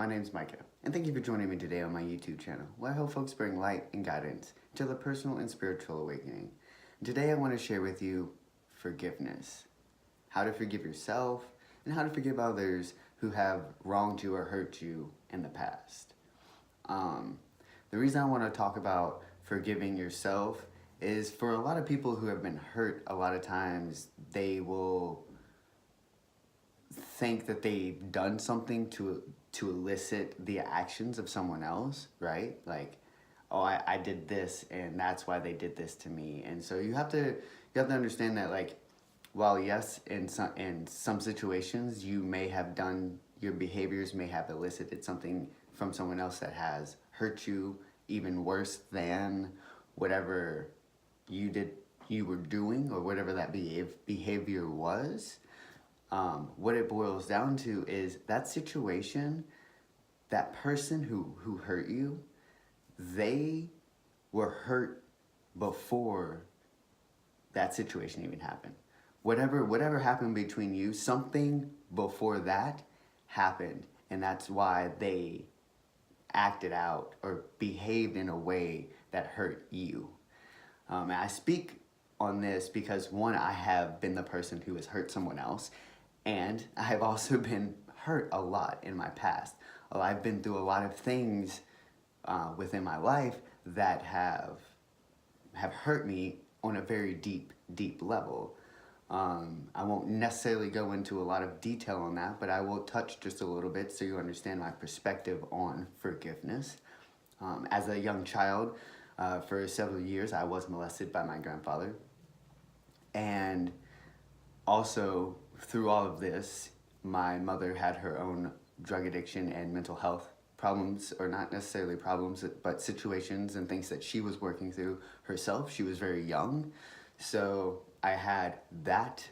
name's Micah, and thank you for joining me today on my YouTube channel, where I help folks bring light and guidance to their personal and spiritual awakening. Today I want to share with you forgiveness, how to forgive yourself, and how to forgive others who have wronged you or hurt you in the past. The reason I want to talk about forgiving yourself is for a lot of people who have been hurt, a lot of times they will think that they've done something to elicit the actions of someone else, right? Like, oh, I did this and that's why they did this to me. And so you have to understand that, like, while yes, in some situations you may have done, your behaviors may have elicited something from someone else that has hurt you even worse than whatever you were doing, or whatever that behavior was. What it boils down to is that situation, that person who hurt you, they were hurt before that situation even happened. Whatever happened between you, something before that happened, and that's why they acted out or behaved in a way that hurt you. And I speak on this because, one, I have been the person who has hurt someone else, and I have also been hurt a lot in my past. I've been through a lot of things within my life that have hurt me on a very deep level. I won't necessarily go into a lot of detail on that, but I will touch just a little bit so you understand my perspective on forgiveness. As a young child, for several years, I was molested by my grandfather. And also, through all of this, my mother had her own drug addiction and mental health problems, or not necessarily problems, but situations and things that she was working through herself. She was very young. So I had that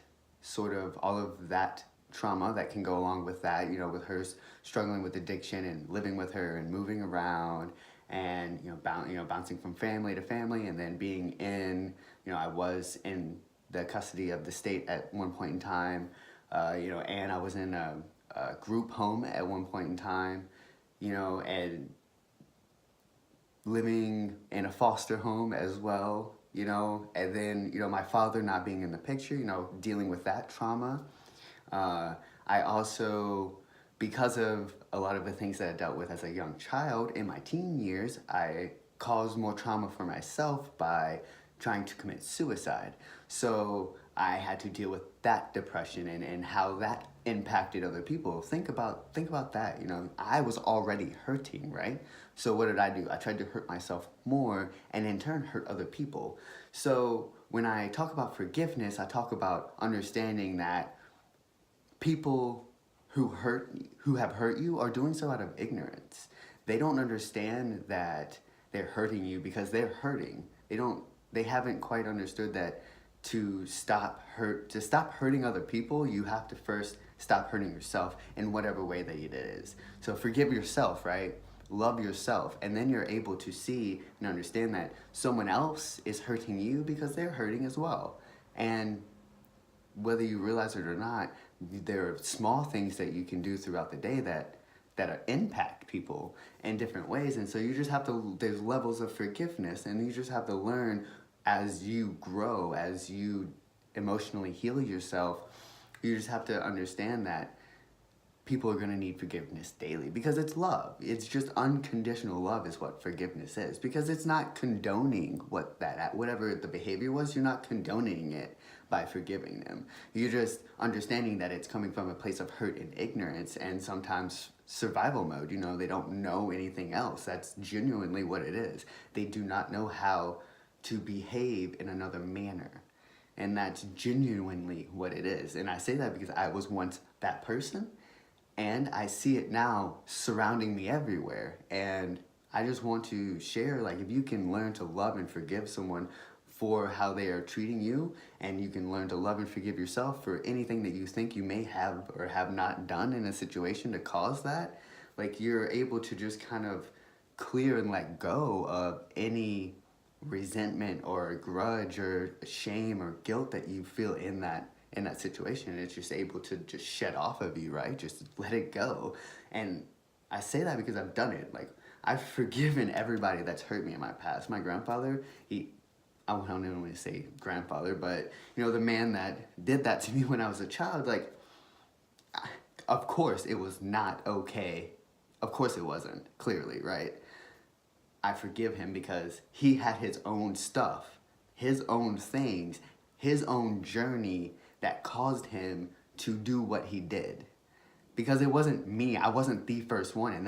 all of that trauma that can go along with that, with her struggling with addiction and living with her and moving around and, bouncing from family to family, and then being in, I was in the custody of the state at one point in time, and I was in a group home at one point in time, and living in a foster home as well, and then, my father not being in the picture, dealing with that trauma. I also, because of a lot of the things that I dealt with as a young child in my teen years, I caused more trauma for myself by trying to commit suicide. So I had to deal with that depression and how that impacted other people. Think about that. I was already hurting, right? So what did I do? I tried to hurt myself more and in turn hurt other people. So when I talk about forgiveness, I talk about understanding that people who have hurt you are doing so out of ignorance. They don't understand that they're hurting you because they're hurting. They haven't quite understood that to stop hurting other people, you have to first stop hurting yourself in whatever way that it is. So forgive yourself, right? Love yourself, and then you're able to see and understand that someone else is hurting you because they're hurting as well. And whether you realize it or not, there are small things that you can do throughout the day that impact people in different ways. And so you just have to, there's levels of forgiveness, and you just have to learn as you grow, as you emotionally heal yourself. You just have to understand that people are going to need forgiveness daily, because it's love. It's just unconditional love is what forgiveness is, because it's not condoning whatever the behavior was. You're not condoning it by forgiving them. You're just understanding that it's coming from a place of hurt and ignorance, and sometimes survival mode. They don't know anything else. That's genuinely what it is. They do not know how to behave in another manner. And that's genuinely what it is. And I say that because I was once that person, and I see it now surrounding me everywhere. And I just want to share, like, if you can learn to love and forgive someone for how they are treating you, and you can learn to love and forgive yourself for anything that you think you may have or have not done in a situation to cause that, like, you're able to just kind of clear and let go of any resentment or grudge or shame or guilt that you feel in that situation. It's just able to just shed off of you, right? Just let it go. And I say that because I've done it. Like, I've forgiven everybody that's hurt me in my past. My grandfather, I don't even want to say grandfather, but, you know, the man that did that to me when I was a child, like, of course it was not okay. Of course it wasn't, clearly, right? I forgive him because he had his own stuff, his own things, his own journey that caused him to do what he did. Because it wasn't me, I wasn't the first one, and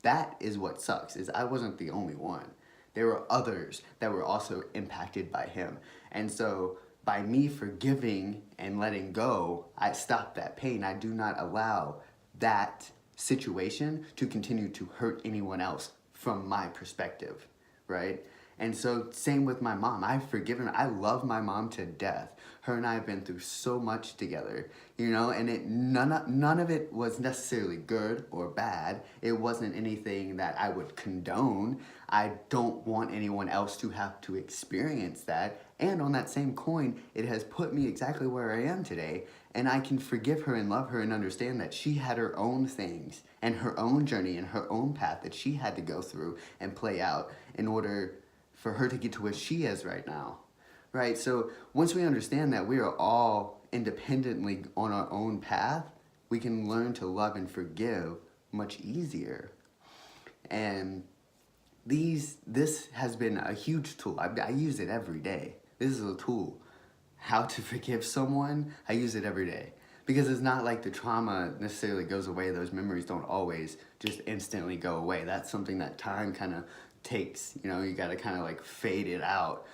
that is what sucks, is I wasn't the only one. There were others that were also impacted by him. And so by me forgiving and letting go, I stop that pain. I do not allow that situation to continue to hurt anyone else from my perspective, right? And so same with my mom. I've forgiven. I love my mom to death. Her and I have been through so much together, you know, and none of it was necessarily good or bad. It wasn't anything that I would condone. I don't want anyone else to have to experience that. And on that same coin, it has put me exactly where I am today. And I can forgive her and love her and understand that she had her own things and her own journey and her own path that she had to go through and play out in order for her to get to where she is right now, right? So once we understand that we are all independently on our own path, we can learn to love and forgive much easier. And this has been a huge tool. I use it every day. This is a tool. How to forgive someone, I use it every day. Because it's not like the trauma necessarily goes away. Those memories don't always just instantly go away. That's something that time kind of takes. You know, you got to kind of like fade it out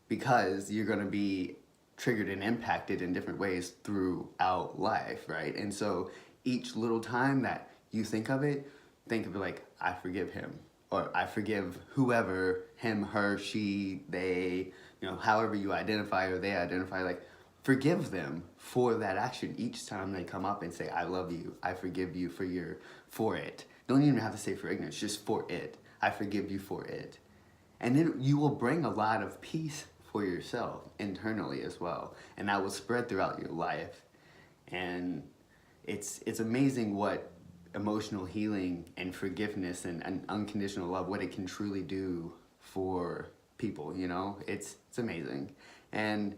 because you're going to be triggered and impacted in different ways throughout life, right? And so each little time that you think of it like, I forgive him, or I forgive whoever, him, her, she, they, you know, however you identify or they identify, like, forgive them for that action each time they come up and say, I love you, I forgive you for it. Don't even have to say for ignorance, just for it. I forgive you for it. And then you will bring a lot of peace for yourself internally as well. And that will spread throughout your life. And it's amazing what emotional healing and forgiveness and unconditional love, what it can truly do for people, you know? It's amazing. And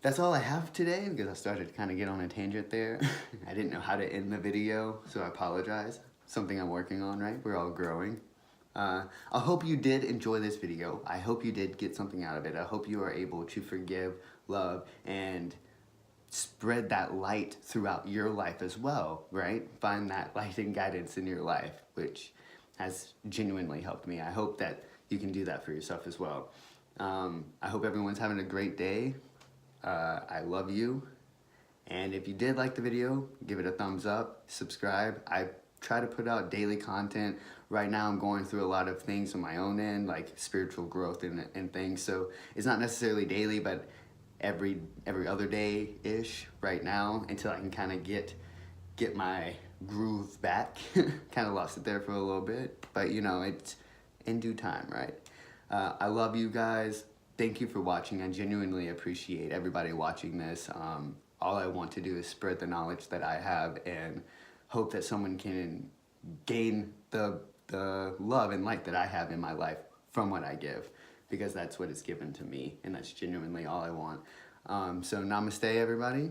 that's all I have today because I started to kind of get on a tangent there. I didn't know how to end the video, so I apologize. Something I'm working on, right? We're all growing. I hope you did enjoy this video. I hope you did get something out of it. I hope you are able to forgive, love, and spread that light throughout your life as well, right? Find that light and guidance in your life, which has genuinely helped me. I hope that you can do that for yourself as well. I hope everyone's having a great day. I love you. And if you did like the video, give it a thumbs up, subscribe. I try to put out daily content. Right now I'm going through a lot of things on my own end, like spiritual growth and things. So it's not necessarily daily, but every other day-ish right now until I can kind of get my groove back. Kind of lost it there for a little bit, but you know, it's in due time, right? I love you guys. Thank you for watching. I genuinely appreciate everybody watching this. All I want to do is spread the knowledge that I have and hope that someone can gain the love and light that I have in my life from what I give, because that's what is given to me, and that's genuinely all I want. So namaste, everybody.